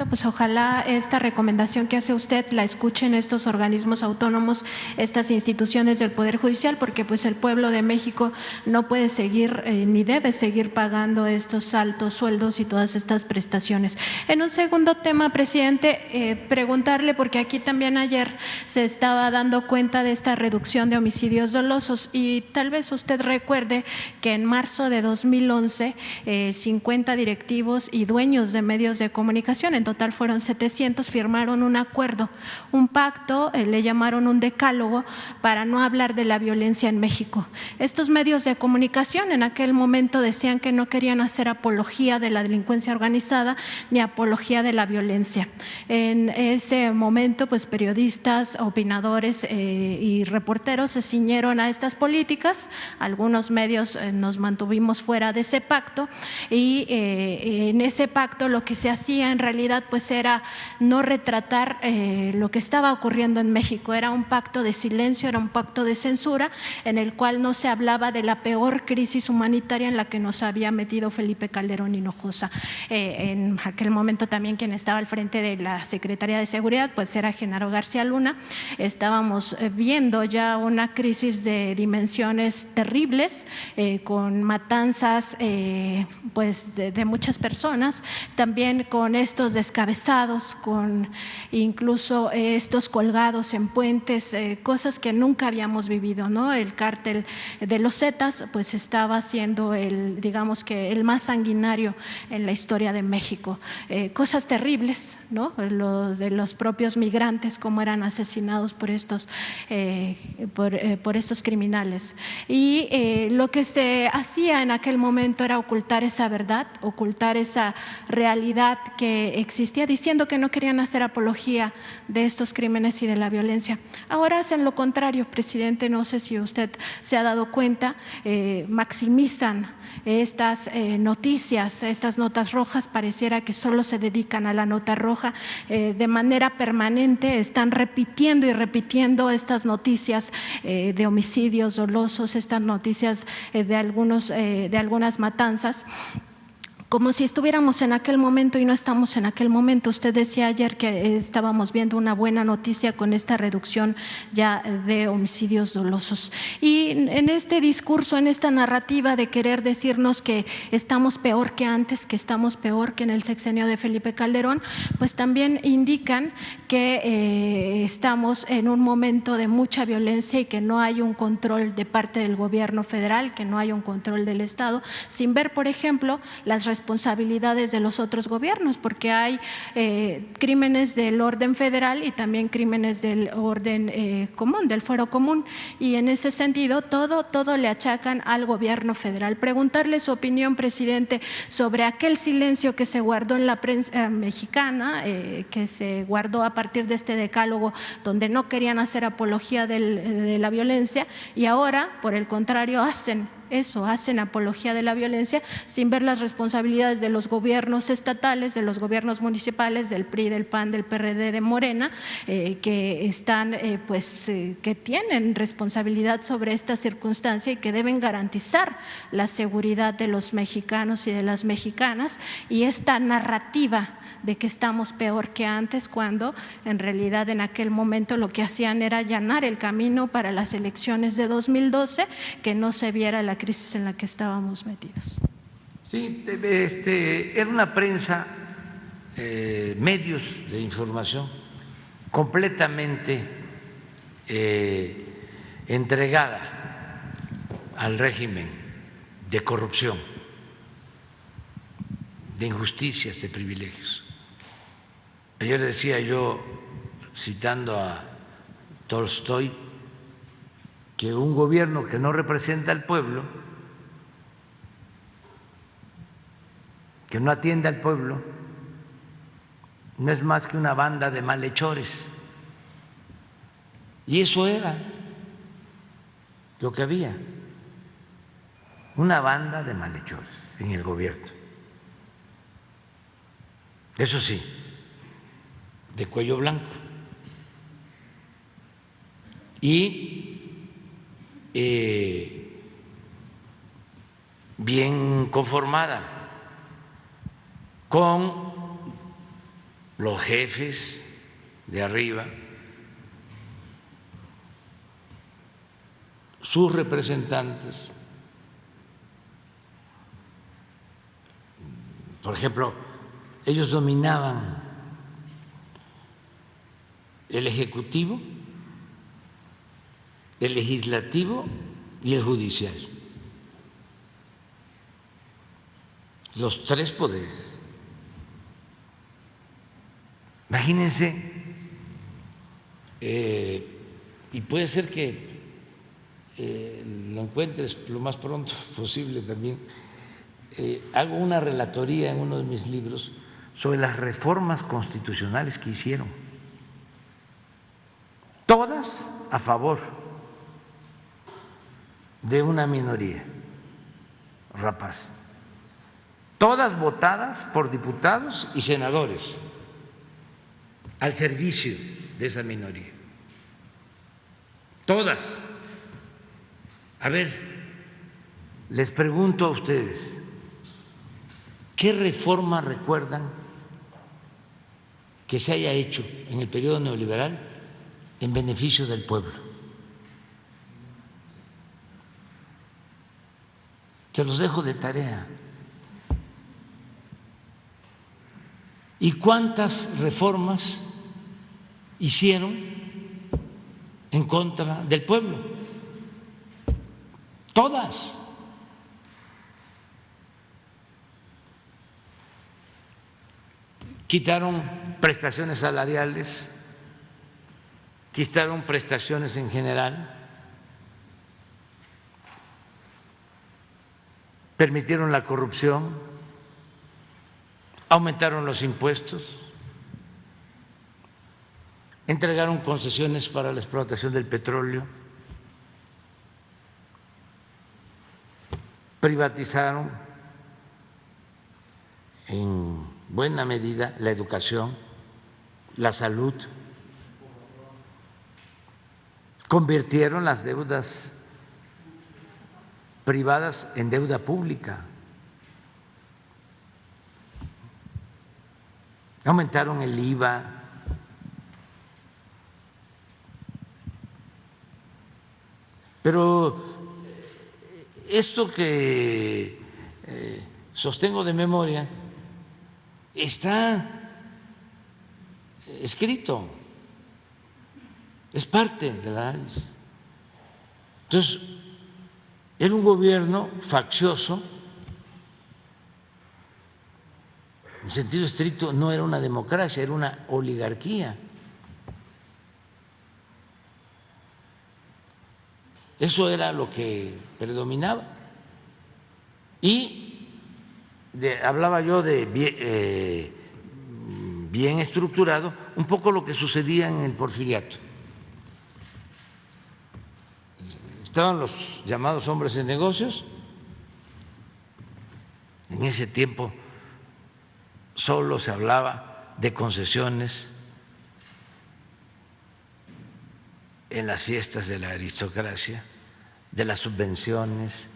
tanto, pues ojalá esta recomendación que hace usted la escuchen estos organismos autónomos, estas instituciones del Poder Judicial, porque pues el pueblo de México no puede seguir ni debe seguir pagando estos altos sueldos y todas estas prestaciones. En un segundo tema, presidente, preguntarle, porque aquí también ayer se estaba dando cuenta de esta reducción de homicidios dolosos y tal vez usted recuerde que en marzo de 2011 50 directivos y dueños de medios de comunicación, en total fueron 700, firmaron un acuerdo, un pacto, le llamaron un decálogo para no hablar de la violencia en México. Estos medios de comunicación en aquel momento decían que no querían hacer apología de la delincuencia organizada ni apología de la violencia. En ese momento, pues periodistas, opinadores y reporteros se ciñeron a estas políticas, algunos medios nos mantuvimos fuera de ese pacto y en ese pacto lo que se hacía en realidad pues era no retratar lo que estaba ocurriendo en México, era un pacto de silencio, era un pacto de censura en el cual no se hablaba de la peor crisis humanitaria en la que nos había metido Felipe Calderón Hinojosa. En aquel momento también quien estaba al frente de la Secretaría de Seguridad pues era Genaro García Luna. Estábamos viendo ya una crisis de dimensiones terribles con matanzas pues de muchas personas, también con estos descabezados, con incluso estos colgados en puentes, cosas que nunca habíamos vivido, ¿no? El cártel de los Zetas pues estaba siendo digamos que el más sanguinario en la historia de México. Cosas terribles, ¿no? Lo de los propios migrantes, cómo eran asesinados por estos criminales. Y lo que se hacía en aquel momento era ocultar esa verdad, ocultar esa realidad que existía, diciendo que no querían hacer apología de estos crímenes y de la violencia. Ahora hacen lo contrario, presidente, no sé si usted se ha dado cuenta, maximizan estas noticias, estas notas rojas, pareciera que solo se dedican a la nota roja, de manera permanente están repitiendo y repitiendo estas noticias de homicidios dolosos, estas noticias de algunas matanzas, como si estuviéramos en aquel momento y no estamos en aquel momento. Usted decía ayer que estábamos viendo una buena noticia con esta reducción ya de homicidios dolosos. Y en este discurso, en esta narrativa de querer decirnos que estamos peor que antes, que estamos peor que en el sexenio de Felipe Calderón, pues también indican que estamos en un momento de mucha violencia y que no hay un control de parte del gobierno federal, que no hay un control del Estado, sin ver, por ejemplo, las responsabilidades de los otros gobiernos, porque hay crímenes del orden federal y también crímenes del orden común, del fuero común, y en ese sentido todo le achacan al gobierno federal. Preguntarle su opinión, presidente, sobre aquel silencio que se guardó en la prensa mexicana, que se guardó a partir de este decálogo donde no querían hacer apología de la violencia y ahora, por el contrario, hacen apología de la violencia sin ver las responsabilidades de los gobiernos estatales, de los gobiernos municipales, del PRI, del PAN, del PRD, de Morena, que están, que tienen responsabilidad sobre esta circunstancia y que deben garantizar la seguridad de los mexicanos y de las mexicanas, y esta narrativa de que estamos peor que antes, cuando en realidad en aquel momento lo que hacían era allanar el camino para las elecciones de 2012, que no se viera la crisis en la que estábamos metidos. Sí, era una prensa, medios de información completamente entregada al régimen de corrupción, de injusticias, de privilegios. Ayer decía yo, citando a Tolstoy, que un gobierno que no representa al pueblo, que no atiende al pueblo, no es más que una banda de malhechores. Y eso era lo que había, una banda de malhechores en el gobierno. Eso sí, de cuello blanco. Y bien conformada con los jefes de arriba, sus representantes. Por ejemplo, ellos dominaban el ejecutivo, el legislativo y el judicial. Los tres poderes. Imagínense, y puede ser que lo encuentres lo más pronto posible también. Hago una relatoría en uno de mis libros sobre las reformas constitucionales que hicieron, todas a favor de una minoría rapaz, todas votadas por diputados y senadores al servicio de esa minoría, todas. A ver, les pregunto a ustedes, ¿qué reforma recuerdan que se haya hecho en el periodo neoliberal en beneficio del pueblo? Se los dejo de tarea. ¿Y cuántas reformas hicieron en contra del pueblo? Todas. Quitaron prestaciones salariales, quitaron prestaciones en general, permitieron la corrupción, aumentaron los impuestos, entregaron concesiones para la explotación del petróleo, privatizaron en buena medida la educación, la salud, convirtieron las deudas privadas en deuda pública, aumentaron el IVA, pero esto que sostengo de memoria está escrito, es parte del análisis. Entonces, era un gobierno faccioso, en sentido estricto no era una democracia, era una oligarquía. Eso era lo que predominaba. Y hablaba yo de bien estructurado, un poco lo que sucedía en el Porfiriato. Estaban los llamados hombres de negocios. En ese tiempo solo se hablaba de concesiones en las fiestas de la aristocracia, de las subvenciones,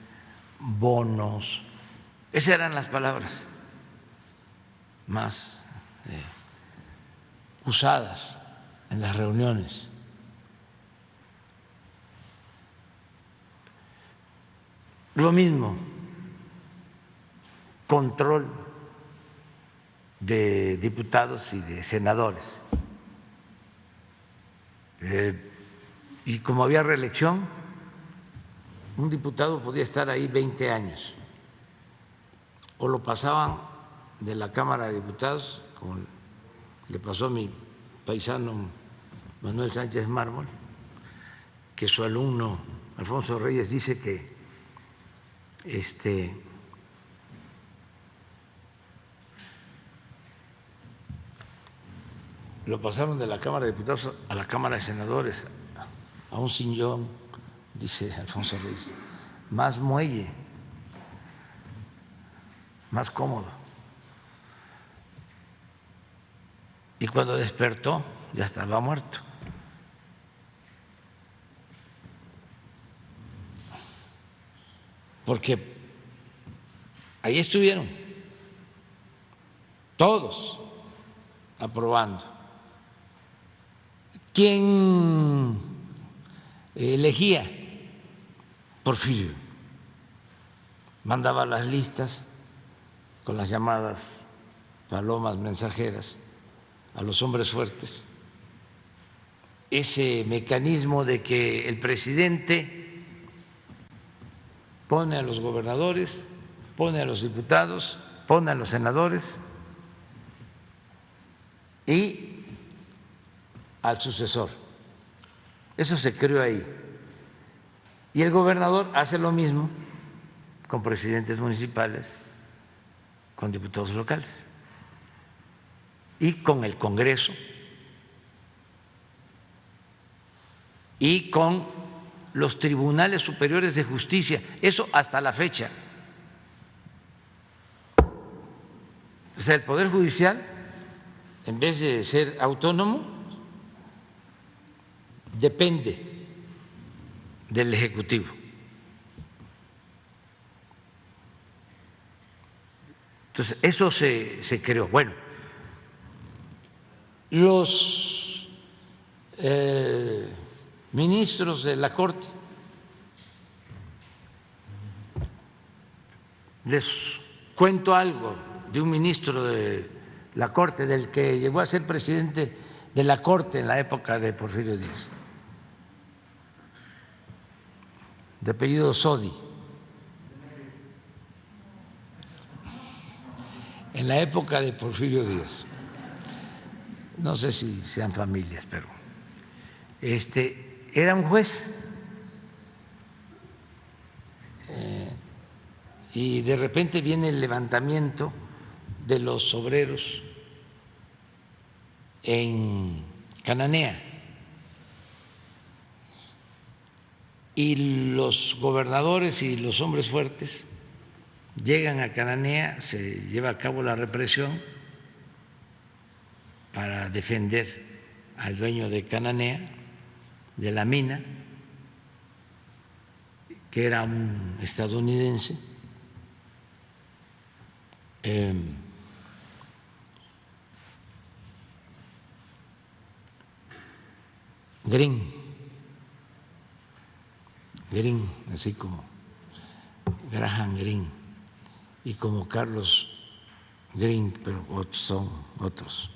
bonos. Esas eran las palabras más usadas en las reuniones. Lo mismo, control de diputados y de senadores. Y como había reelección, un diputado podía estar ahí 20 años. O lo pasaban de la Cámara de Diputados, como le pasó a mi paisano Manuel Sánchez Mármol, que su alumno Alfonso Reyes dice que lo pasaron de la Cámara de Diputados a la Cámara de Senadores, a un sillón, dice Alfonso Reyes, más muelle, más cómodo. Y cuando despertó ya estaba muerto. Porque ahí estuvieron todos aprobando. ¿Quién elegía? Porfirio. Mandaba las listas con las llamadas palomas mensajeras a los hombres fuertes. Ese mecanismo de que el presidente pone a los gobernadores, pone a los diputados, pone a los senadores y al sucesor. Eso se creó ahí. Y el gobernador hace lo mismo con presidentes municipales, con diputados locales y con el Congreso y con los tribunales superiores de justicia, eso hasta la fecha. O sea, el Poder Judicial, en vez de ser autónomo, depende del Ejecutivo. Entonces, eso se creó. Bueno, los ministros de la Corte, les cuento algo de un ministro de la Corte, del que llegó a ser presidente de la Corte en la época de Porfirio Díaz, de apellido Sodi. En la época de Porfirio Díaz, no sé si sean familias, pero era un juez y de repente viene el levantamiento de los obreros en Cananea y los gobernadores y los hombres fuertes llegan a Cananea, se lleva a cabo la represión para defender al dueño de Cananea, de la mina, que era un estadounidense. Green, así como Graham Greene y como Carlos Green, pero son otros.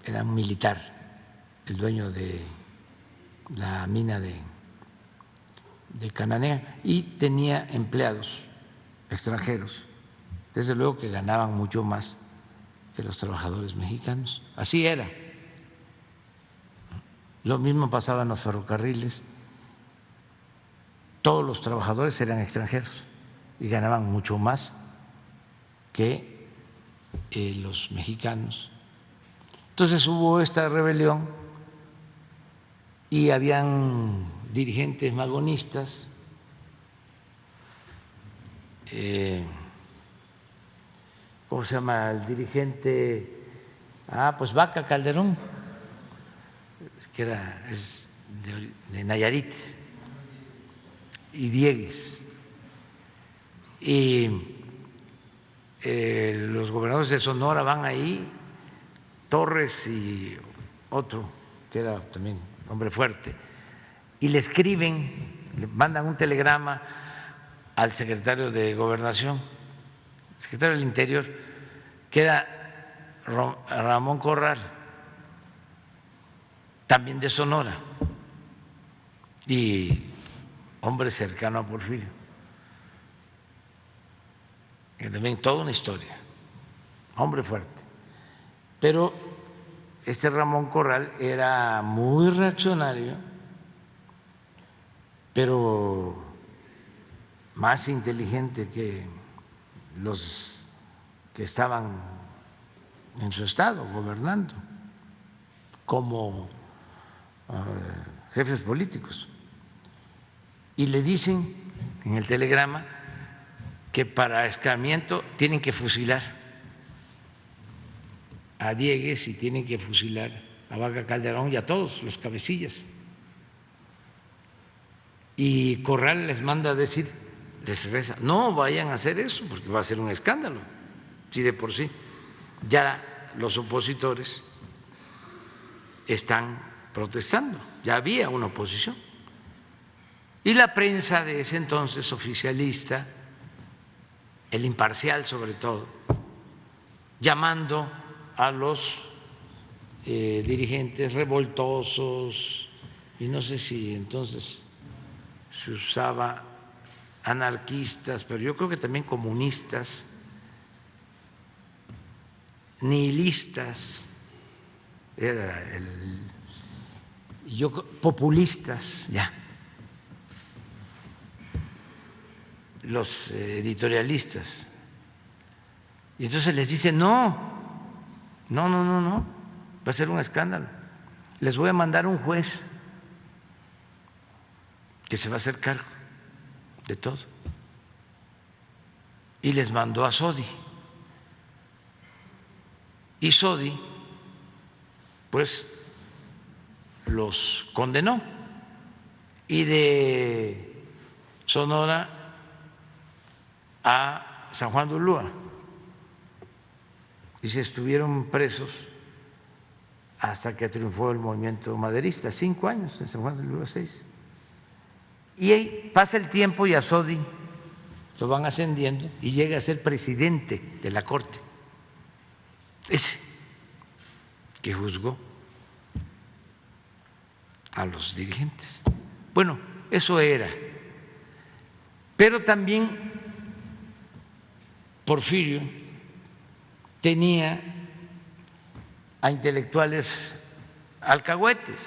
Era un militar, el dueño de la mina de Cananea, y tenía empleados extranjeros, desde luego que ganaban mucho más que los trabajadores mexicanos. Así era. Lo mismo pasaba en los ferrocarriles. Todos los trabajadores eran extranjeros y ganaban mucho más que los mexicanos. Entonces hubo esta rebelión y habían dirigentes magonistas, ¿cómo se llama el dirigente? Pues Vaca Calderón, que es de Nayarit, y Diegues, y los gobernadores de Sonora van ahí, Torres y otro que era también hombre fuerte, y le escriben, le mandan un telegrama al secretario de Gobernación, secretario del Interior, que era Ramón Corral, también de Sonora, y hombre cercano a Porfirio, que también toda una historia, hombre fuerte. Pero este Ramón Corral era muy reaccionario, pero más inteligente que los que estaban en su estado gobernando como jefes políticos. Y le dicen en el telegrama que para escarmiento tienen que fusilar a Diegues y tienen que fusilar a Vaca Calderón y a todos los cabecillas. Y Corral les manda a decir, les reza, no vayan a hacer eso porque va a ser un escándalo, si de por sí ya los opositores están protestando, ya había una oposición. Y la prensa de ese entonces oficialista, el Imparcial sobre todo, llamando a los dirigentes revoltosos, y no sé si entonces se usaba anarquistas, pero yo creo que también comunistas, nihilistas, populistas, ya, los editorialistas. Y entonces les dice, no, va a ser un escándalo. Les voy a mandar un juez que se va a hacer cargo de todo. Y les mandó a Sodi. Y Sodi, pues, los condenó. Y de Sonora a San Juan de Ulúa. Y se estuvieron presos hasta que triunfó el movimiento maderista, 5 años en San Juan de Ulúa, 6. Y ahí pasa el tiempo y a Sodi lo van ascendiendo y llega a ser presidente de la Corte, ese que juzgó a los dirigentes. Bueno, eso era. Pero también Porfirio tenía a intelectuales alcahuetes,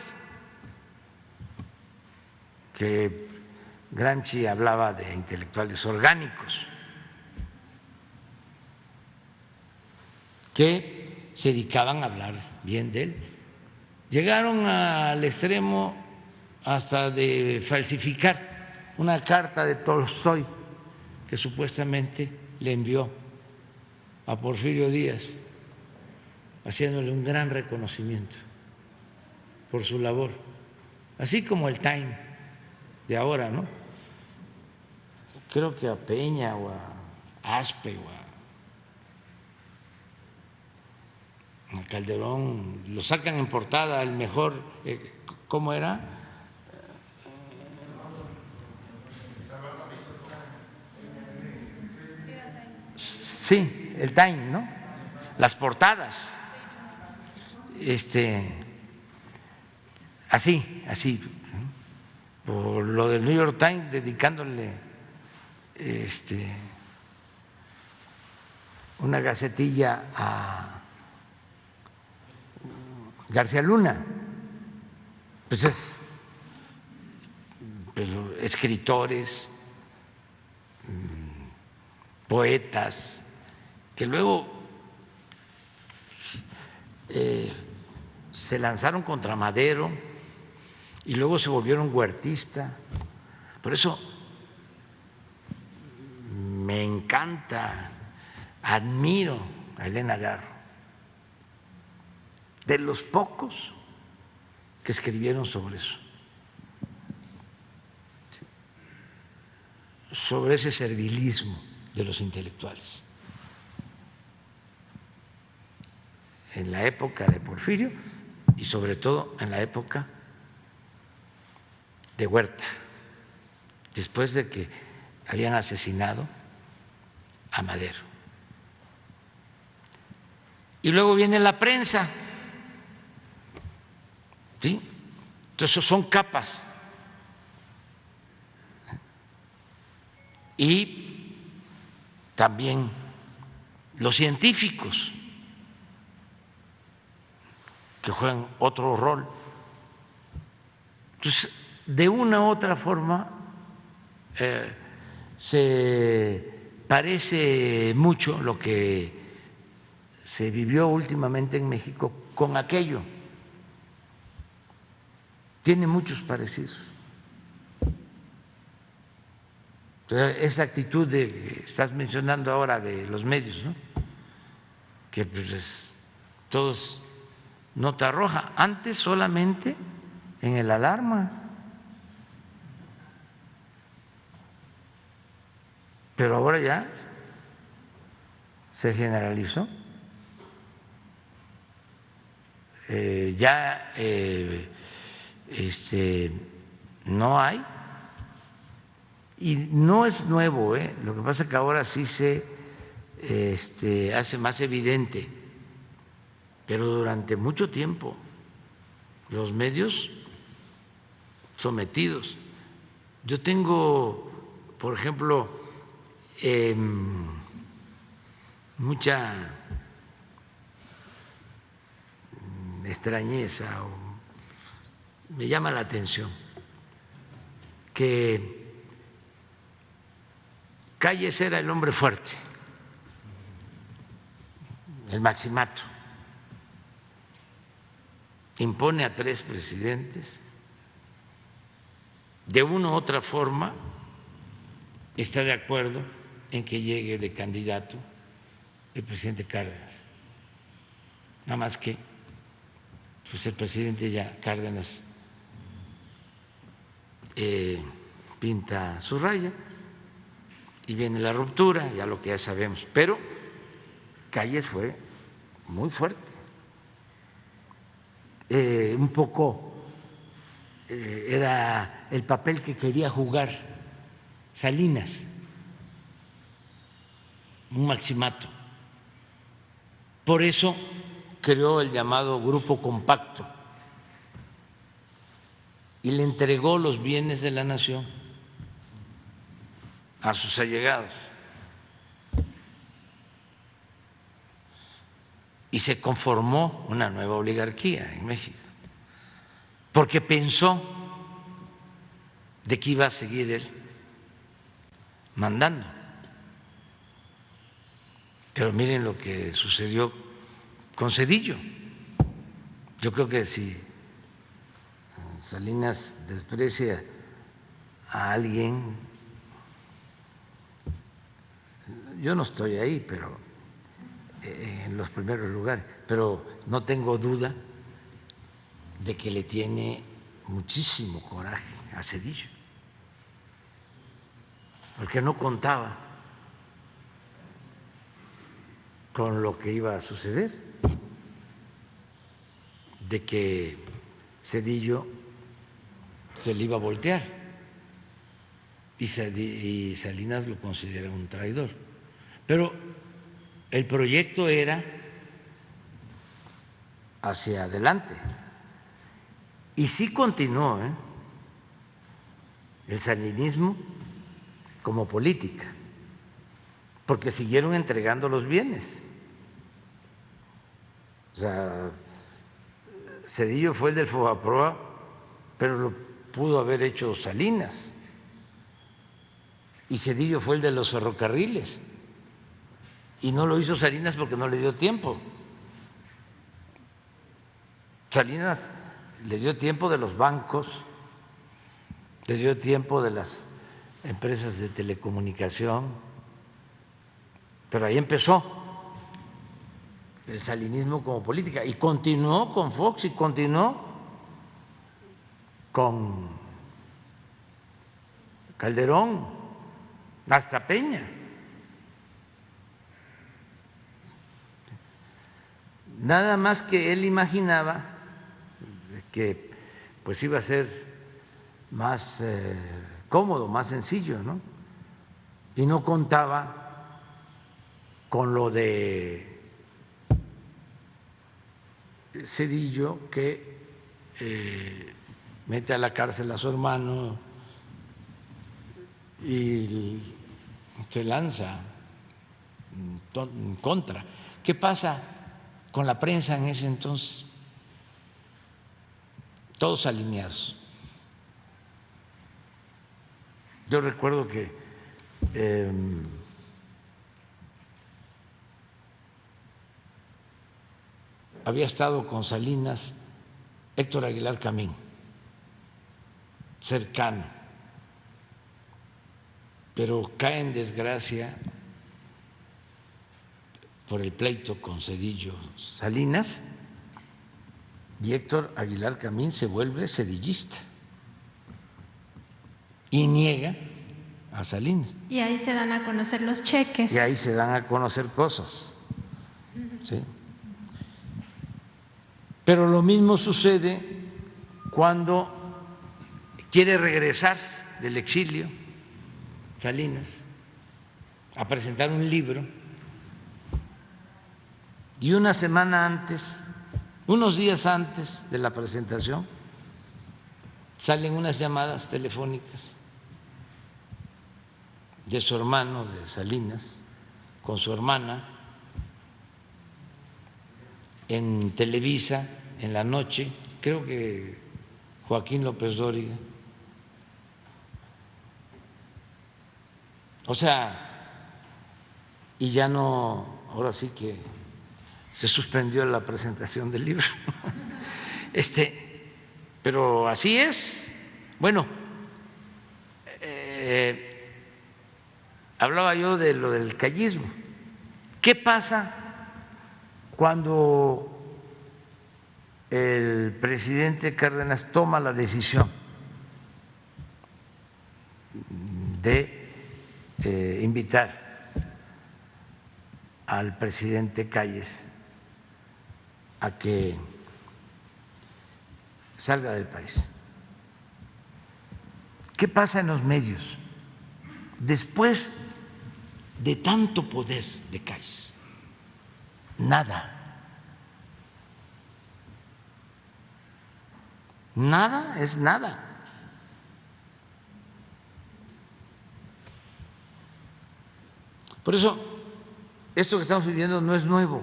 que Gramsci hablaba de intelectuales orgánicos, que se dedicaban a hablar bien de él. Llegaron al extremo hasta de falsificar una carta de Tolstoy que supuestamente le envió a Porfirio Díaz, haciéndole un gran reconocimiento por su labor, así como el Time de ahora, ¿no? Creo que a Peña o a Aspe o a Calderón lo sacan en portada, el mejor, ¿cómo era? Sí, el Time, ¿no? Las portadas, así, o lo del New York Times dedicándole una gacetilla a García Luna, pues escritores, poetas, que luego se lanzaron contra Madero y luego se volvieron huertistas. Por eso me encanta, admiro a Elena Garro, de los pocos que escribieron sobre eso, sobre ese servilismo de los intelectuales en la época de Porfirio y sobre todo en la época de Huerta, después de que habían asesinado a Madero. Y luego viene la prensa, ¿sí? Entonces son capas. Y también los científicos, que juegan otro rol. Entonces, de una u otra forma, se parece mucho lo que se vivió últimamente en México con aquello. Tiene muchos parecidos. Entonces, esa actitud que estás mencionando ahora de los medios, ¿no? Que pues todos nota roja, antes solamente en el Alarma, pero ahora ya se generalizó. ya no hay. Y no es nuevo, lo que pasa es que ahora sí se hace más evidente, pero durante mucho tiempo los medios sometidos. Yo tengo, por ejemplo, mucha extrañeza, o me llama la atención que Calles era el hombre fuerte, el maximato, impone a 3 presidentes, de una u otra forma está de acuerdo en que llegue de candidato el presidente Cárdenas, nada más que pues el presidente ya Cárdenas pinta su raya y viene la ruptura, ya lo que ya sabemos, pero Calles fue muy fuerte, un poco era el papel que quería jugar Salinas, un maximato. Por eso creó el llamado Grupo Compacto y le entregó los bienes de la nación a sus allegados. Y se conformó una nueva oligarquía en México, porque pensó de que iba a seguir él mandando. Pero miren lo que sucedió con Zedillo. Yo creo que si Salinas desprecia a alguien, yo no estoy ahí, pero en los primeros lugares, pero no tengo duda de que le tiene muchísimo coraje a Zedillo, porque no contaba con lo que iba a suceder, de que Zedillo se le iba a voltear y Salinas lo considera un traidor. Pero el proyecto era hacia adelante y sí continuó el salinismo como política, porque siguieron entregando los bienes. O sea, Zedillo fue el del Fobaproa, pero lo pudo haber hecho Salinas, y Zedillo fue el de los ferrocarriles, y no lo hizo Salinas porque no le dio tiempo. Salinas le dio tiempo de los bancos, le dio tiempo de las empresas de telecomunicación, pero ahí empezó el salinismo como política y continuó con Fox y continuó con Calderón hasta Peña. Nada más que él imaginaba que pues iba a ser más cómodo, más sencillo, ¿no? Y no contaba con lo de Zedillo, que mete a la cárcel a su hermano y se lanza en contra. ¿Qué pasa con la prensa en ese entonces? Todos alineados. Yo recuerdo que había estado con Salinas Héctor Aguilar Camín, cercano, pero cae en desgracia por el pleito con Zedillo Salinas, y Héctor Aguilar Camín se vuelve zedillista y niega a Salinas. Y ahí se dan a conocer los cheques. Y ahí se dan a conocer cosas, ¿sí? Pero lo mismo sucede cuando quiere regresar del exilio, Salinas, a presentar un libro, y una semana antes, unos días antes de la presentación, salen unas llamadas telefónicas de su hermano, de Salinas, con su hermana, en Televisa, en la noche, creo que Joaquín López Dóriga. O sea, y ya no, ahora sí que se suspendió la presentación del libro. Pero así es. Bueno, hablaba yo de lo del callismo. ¿Qué pasa cuando el presidente Cárdenas toma la decisión de invitar al presidente Calles a que salga del país? ¿Qué pasa en los medios después de tanto poder de Calles? Nada. Nada es nada. Por eso, esto que estamos viviendo no es nuevo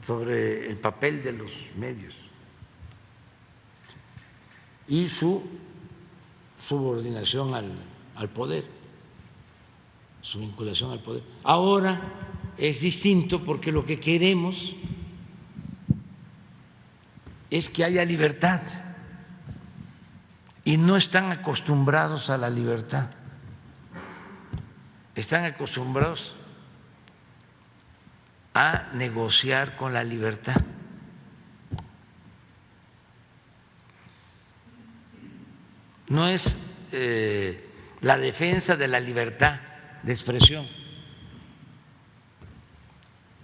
sobre el papel de los medios y su subordinación al poder, su vinculación al poder. Ahora es distinto porque lo que queremos es que haya libertad y no están acostumbrados a la libertad, están acostumbrados a negociar con la libertad. No es la defensa de la libertad de expresión,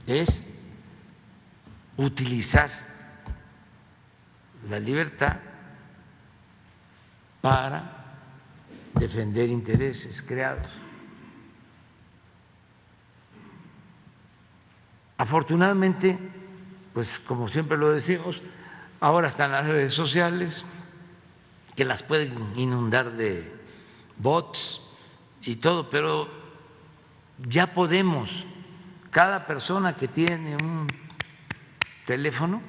es utilizar la libertad para defender intereses creados. Afortunadamente, pues como siempre lo decimos, ahora están las redes sociales que las pueden inundar de bots y todo, pero ya podemos, cada persona que tiene un teléfono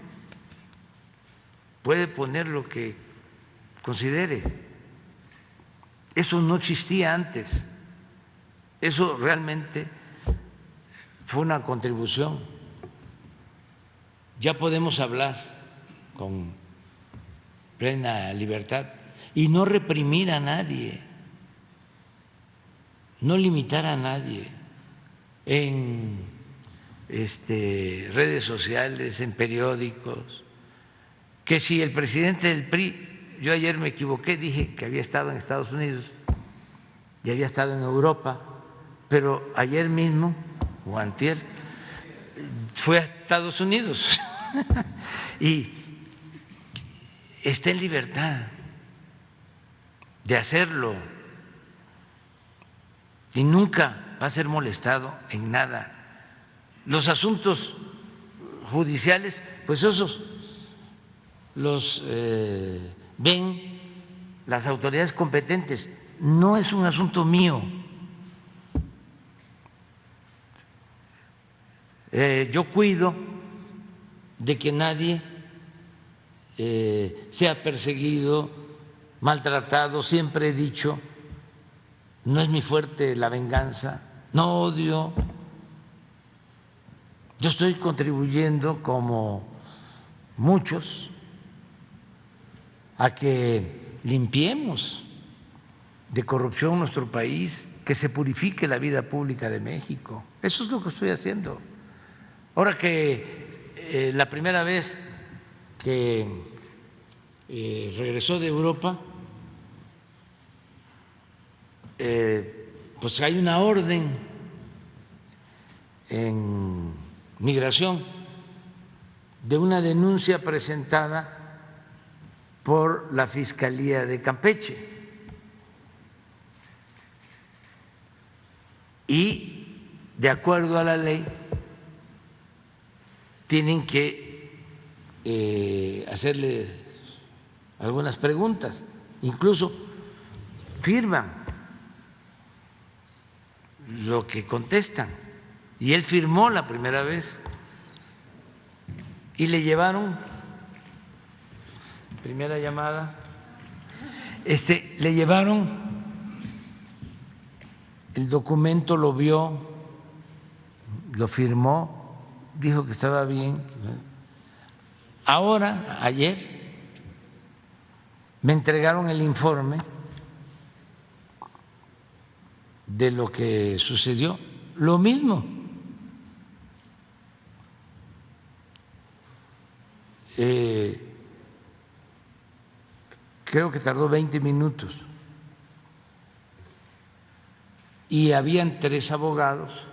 puede poner lo que considere. Eso no existía antes, eso realmente fue una contribución. Ya podemos hablar con plena libertad y no reprimir a nadie, no limitar a nadie en redes sociales, en periódicos. Que si el presidente del PRI, yo ayer me equivoqué, dije que había estado en Estados Unidos y había estado en Europa, pero ayer mismo, o antier, fue a Estados Unidos y está en libertad de hacerlo y nunca va a ser molestado en nada. Los asuntos judiciales, pues esos los ven las autoridades competentes, no es un asunto mío. Yo cuido de que nadie sea perseguido, maltratado. Siempre he dicho, no es mi fuerte la venganza, no odio. Yo estoy contribuyendo, como muchos, a que limpiemos de corrupción nuestro país, que se purifique la vida pública de México. Eso es lo que estoy haciendo. Ahora que la primera vez que regresó de Europa, pues hay una orden en migración de una denuncia presentada por la Fiscalía de Campeche. Y de acuerdo a la ley tienen que hacerle algunas preguntas, incluso firman lo que contestan. Y él firmó la primera vez y le llevaron, primera llamada, le llevaron el documento, lo vio, lo firmó, dijo que estaba bien. Ahora, ayer, me entregaron el informe de lo que sucedió, lo mismo. Creo que tardó 20 minutos y habían 3 abogados,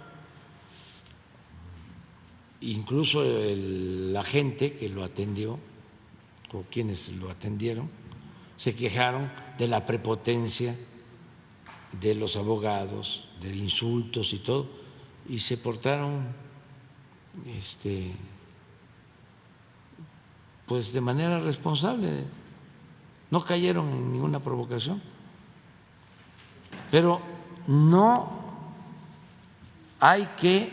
incluso el agente que lo atendió o quienes lo atendieron se quejaron de la prepotencia de los abogados, de insultos y todo, y se portaron pues de manera responsable, no cayeron en ninguna provocación. Pero no hay que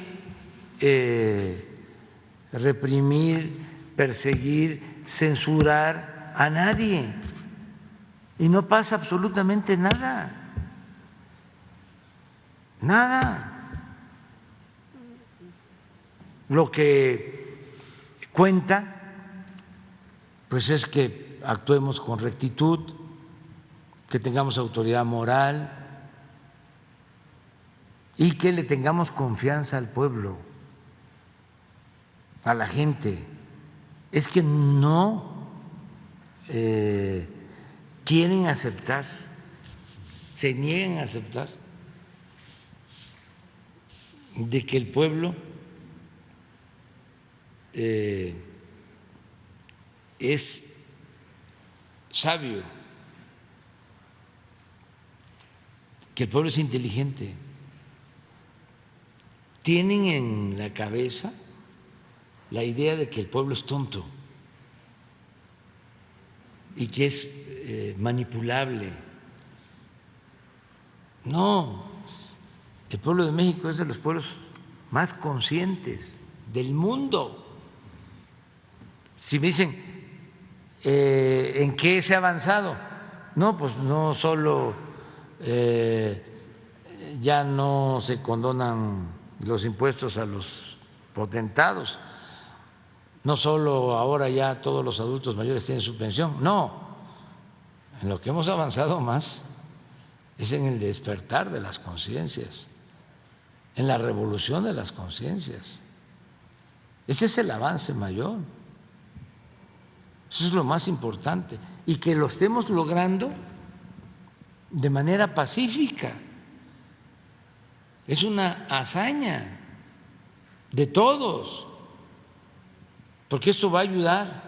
reprimir, perseguir, censurar a nadie y no pasa absolutamente nada. Nada. Lo que cuenta pues es que actuemos con rectitud, que tengamos autoridad moral y que le tengamos confianza al pueblo, a la gente. Es que no quieren aceptar, se niegan a aceptar de que el pueblo es sabio, que el pueblo es inteligente. Tienen en la cabeza la idea de que el pueblo es tonto y que es manipulable. No, el pueblo de México es de los pueblos más conscientes del mundo. Si me dicen ¿en qué se ha avanzado? No, pues no solo ya no se condonan los impuestos a los potentados, no solo ahora ya todos los adultos mayores tienen su pensión, no, en lo que hemos avanzado más es en el despertar de las conciencias, en la revolución de las conciencias. Ese es el avance mayor. Eso es lo más importante, y que lo estemos logrando de manera pacífica. Es una hazaña de todos, porque esto va a ayudar.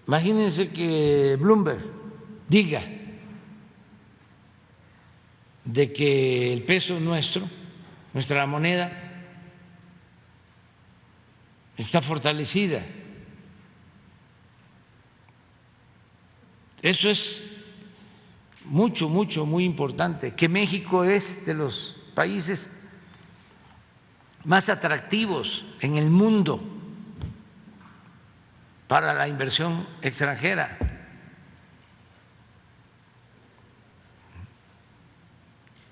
Imagínense que Bloomberg diga de que el peso nuestro, nuestra moneda, está fortalecida. Eso es muy importante, que México es de los países más atractivos en el mundo para la inversión extranjera.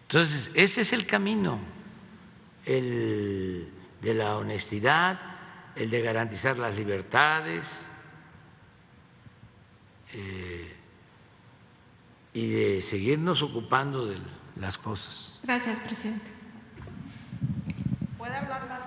Entonces, ese es el camino, el de la honestidad, el de garantizar las libertades y de seguirnos ocupando de las cosas. Gracias, presidente. ¿Puede hablar más?